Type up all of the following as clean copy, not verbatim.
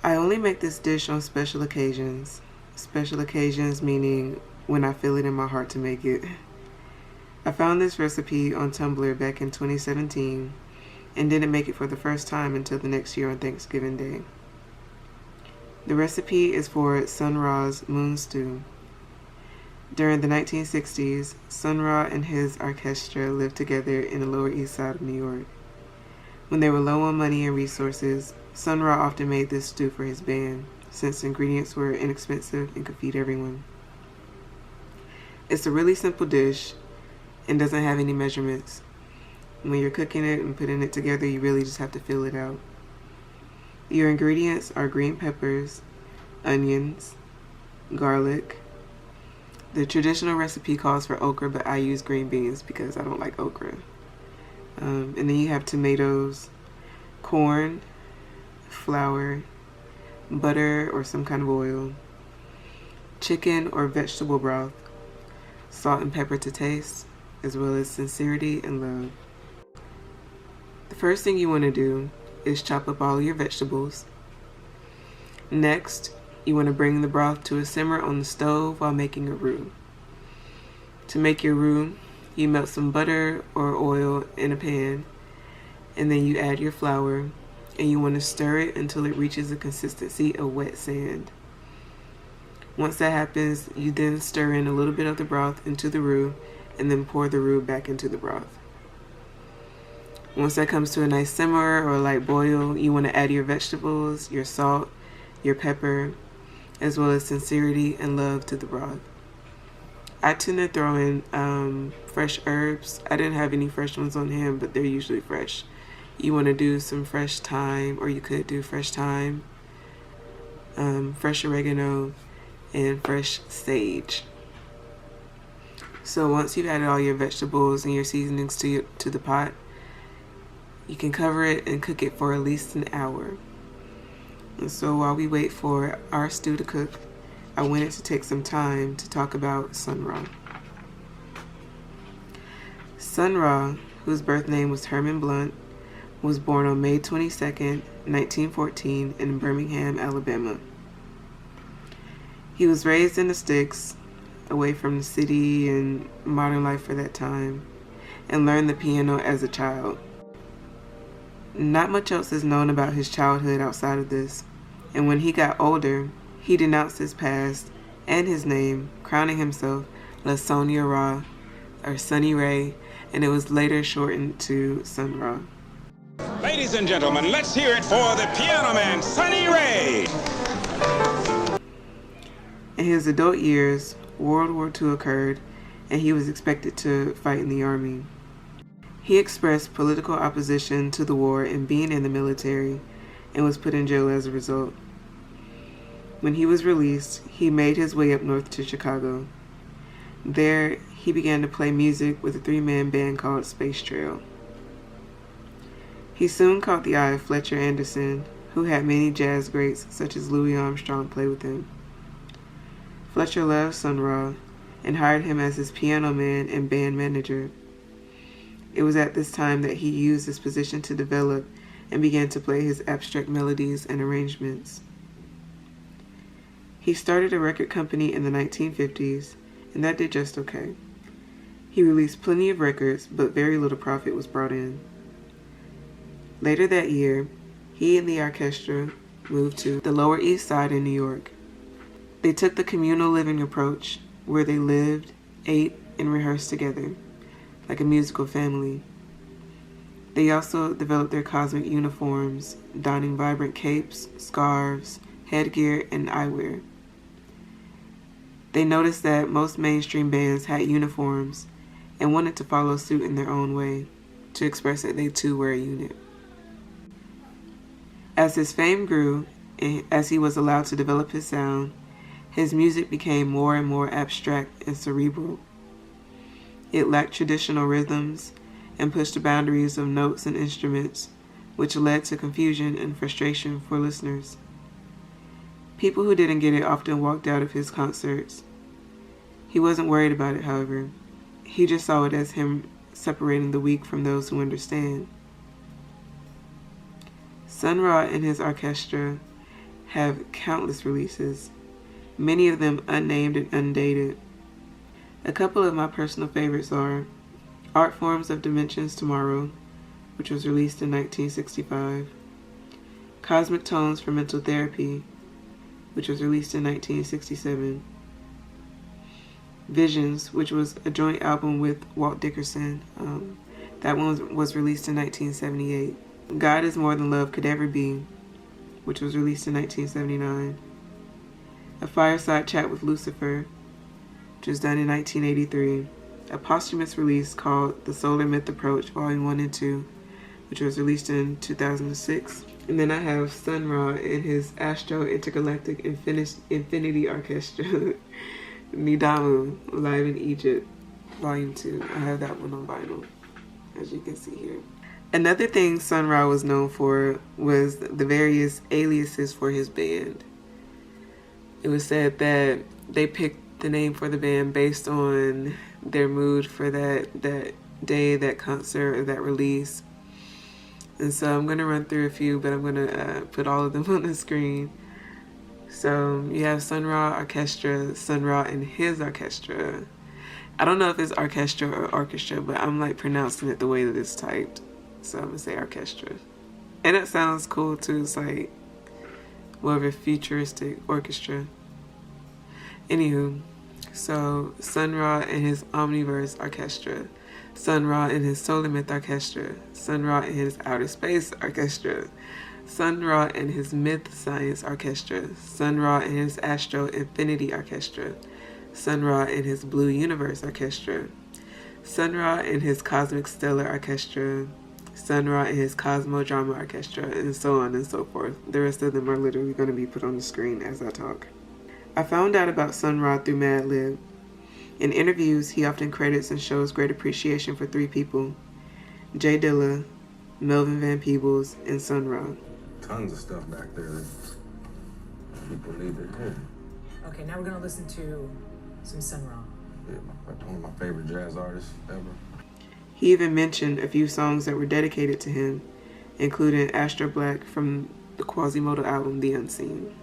I only make this dish on special occasions. Special occasions meaning when I feel it in my heart to make it. I found this recipe on Tumblr back in 2017 and didn't make it for the first time until the next year on Thanksgiving Day. The recipe is for Sun Ra's moon stew. During the 1960s, Sun Ra and his Arkestra lived together in the Lower East Side of New York. When they were low on money and resources, Sun Ra often made this stew for his band, since ingredients were inexpensive and could feed everyone. It's a really simple dish and doesn't have any measurements. When you're cooking it and putting it together, you really just have to feel it out. Your ingredients are green peppers, onions, garlic. The traditional recipe calls for okra, but I use green beans because I don't like okra. And then you have tomatoes, corn, flour, butter or some kind of oil, chicken or vegetable broth, salt and pepper to taste, as well as sincerity and love. The first thing you want to do is chop up all your vegetables. Next, you want to bring the broth to a simmer on the stove while making a roux. To make your roux, you melt some butter or oil in a pan, and then you add your flour, and you want to stir it until it reaches the consistency of wet sand. Once that happens, you then stir in a little bit of the broth into the roux, and then pour the roux back into the broth. Once that comes to a nice simmer or a light boil, you want to add your vegetables, your salt, your pepper, as well as sincerity and love to the broth. I tend to throw in fresh herbs. I didn't have any fresh ones on hand, but they're usually fresh. You want to do some fresh thyme, or you could do fresh thyme, fresh oregano, and fresh sage. So once you've added all your vegetables and your seasonings to the pot, you can cover it and cook it for at least an hour. And so while we wait for our stew to cook, I wanted to take some time to talk about Sun Ra. Sun Ra, whose birth name was Herman Blunt, was born on May 22nd, 1914 in Birmingham, Alabama. He was raised in the sticks, away from the city and modern life for that time, and learned the piano as a child. Not much else is known about his childhood outside of this, and when he got older, he denounced his past and his name, crowning himself La Sonia Ra, or Sunny Ray, and it was later shortened to Sun Ra. Ladies and gentlemen, let's hear it for the piano man, Sunny Ray! In his adult years, World War II occurred, and he was expected to fight in the army. He expressed political opposition to the war and being in the military, and was put in jail as a result. When he was released, he made his way up north to Chicago. There, he began to play music with a three-man band called Space Trail. He soon caught the eye of Fletcher Anderson, who had many jazz greats such as Louis Armstrong play with him. Fletcher loved Sun Ra and hired him as his piano man and band manager. It was at this time that he used this position to develop and began to play his abstract melodies and arrangements. He started a record company in the 1950s, and that did just okay. He released plenty of records, but very little profit was brought in. Later that year, he and the Arkestra moved to the Lower East Side in New York. They took the communal living approach, where they lived, ate, and rehearsed together, like a musical family. They also developed their cosmic uniforms, donning vibrant capes, scarves, headgear, and eyewear. They noticed that most mainstream bands had uniforms and wanted to follow suit in their own way, to express that they too were a unit. As his fame grew, and as he was allowed to develop his sound, his music became more and more abstract and cerebral. It lacked traditional rhythms and pushed the boundaries of notes and instruments, which led to confusion and frustration for listeners. People who didn't get it often walked out of his concerts. He wasn't worried about it, however. He just saw it as him separating the weak from those who understand. Sun Ra and his Arkestra have countless releases, many of them unnamed and undated. A couple of my personal favorites are Art Forms of Dimensions Tomorrow, which was released in 1965, Cosmic Tones for Mental Therapy, which was released in 1967, Visions, which was a joint album with Walt Dickerson. That one was released in 1978. God is More Than Love Could Ever Be, which was released in 1979. A Fireside Chat with Lucifer, which was done in 1983. A posthumous release called The Solar Myth Approach, Volume 1 and 2, which was released in 2006. And then I have Sun Ra and his Astro Intergalactic Infinity Orchestra, Nidamu, Live in Egypt, Volume 2. I have that one on vinyl, as you can see here. Another thing Sun Ra was known for was the various aliases for his band. It was said that they picked the name for the band based on their mood for that day, that concert, or that release. And so I'm going to run through a few, but I'm going to put all of them on the screen. So you have Sun Ra Arkestra, Sun Ra and his orchestra. I don't know if it's orchestra or orchestra, but I'm like pronouncing it the way that it's typed. So I'm going to say orchestra. And it sounds cool too. It's like more of a futuristic orchestra. Anywho, so Sun Ra and his Omniverse Orchestra, Sun Ra and his Solar Myth Orchestra, Sun Ra and his Outer Space Orchestra, Sun Ra and his Myth Science Orchestra, Sun Ra and his Astro Infinity Orchestra, Sun Ra and his Blue Universe Orchestra, Sun Ra and his Cosmic Stellar Orchestra, Sun Ra and his Cosmo Drama Orchestra, and so on and so forth. The rest of them are literally going to be put on the screen as I talk. I found out about Sun Ra through Madlib. In interviews, he often credits and shows great appreciation for three people: Jay Dilla, Melvin Van Peebles, and Sun Ra. Tons of stuff back there that people need to hear. Okay, now we're going to listen to some Sun Ra. Yeah, one of my favorite jazz artists ever. He even mentioned a few songs that were dedicated to him, including Astro Black from the Quasimodo album The Unseen.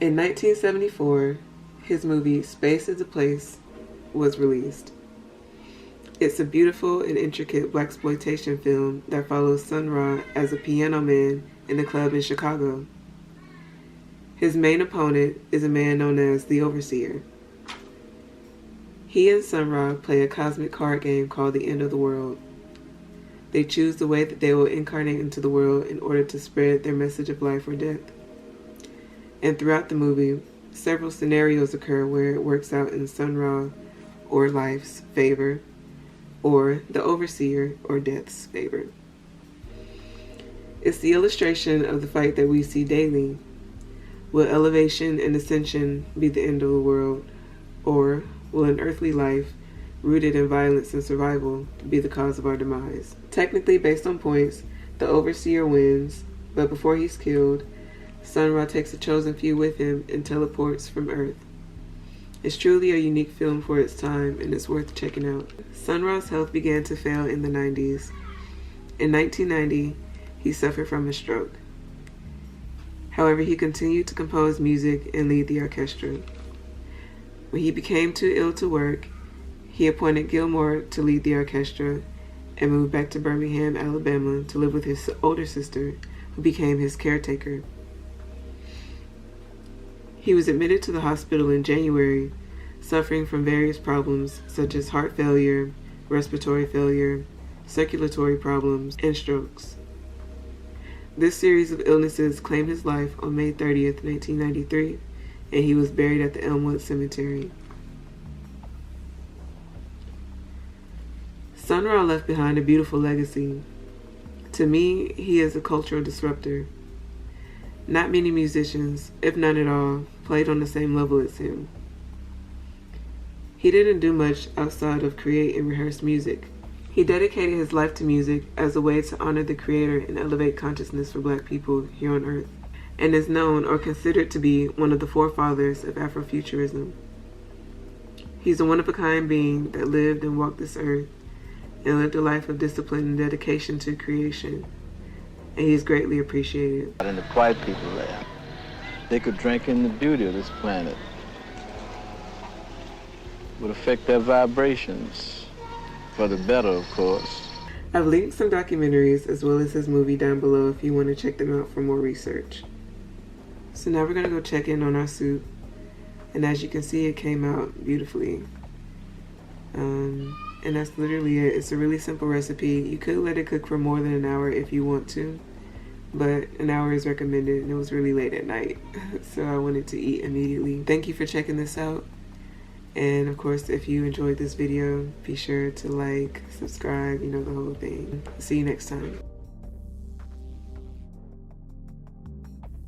In 1974, his movie Space is a Place was released. It's a beautiful and intricate blaxploitation film that follows Sun Ra as a piano man in a club in Chicago. His main opponent is a man known as the Overseer. He and Sun Ra play a cosmic card game called The End of the World. They choose the way that they will incarnate into the world in order to spread their message of life or death. And throughout the movie, several scenarios occur where it works out in Sun Ra or life's favor, or the Overseer or death's favor. It's the illustration of the fight that we see daily. Will elevation and ascension be the end of the world, or will an earthly life rooted in violence and survival be the cause of our demise? Technically, based on points, the Overseer wins, but before he's killed, Sun Ra takes a chosen few with him and teleports from Earth. It's truly a unique film for its time, and it's worth checking out. Sun Ra's health began to fail in the 90s. In 1990, he suffered from a stroke. However, he continued to compose music and lead the orchestra. When he became too ill to work, he appointed Gilmore to lead the orchestra and moved back to Birmingham, Alabama to live with his older sister, who became his caretaker. He was admitted to the hospital in January, suffering from various problems such as heart failure, respiratory failure, circulatory problems, and strokes. This series of illnesses claimed his life on May 30th, 1993, and he was buried at the Elmwood Cemetery. Sun Ra left behind a beautiful legacy. To me, he is a cultural disruptor. Not many musicians, if none at all, played on the same level as him. He didn't do much outside of create and rehearse music. He dedicated his life to music as a way to honor the Creator and elevate consciousness for Black people here on Earth, and is known or considered to be one of the forefathers of Afrofuturism. He's a one-of-a-kind being that lived and walked this earth and lived a life of discipline and dedication to creation. and he's greatly appreciated. And the white people there, they could drink in the beauty of this planet. Would affect their vibrations, for the better, of course. I've linked some documentaries as well as his movie down below if you want to check them out for more research. So now we're going to go check in on our soup. And as you can see, it came out beautifully. And that's literally it. It's a really simple recipe. You could let it cook for more than an hour if you want to, but an hour is recommended, and it was really late at night, so I wanted to eat immediately. Thank you for checking this out. And of course, if you enjoyed this video, be sure to like, subscribe, you know, the whole thing. See you next time.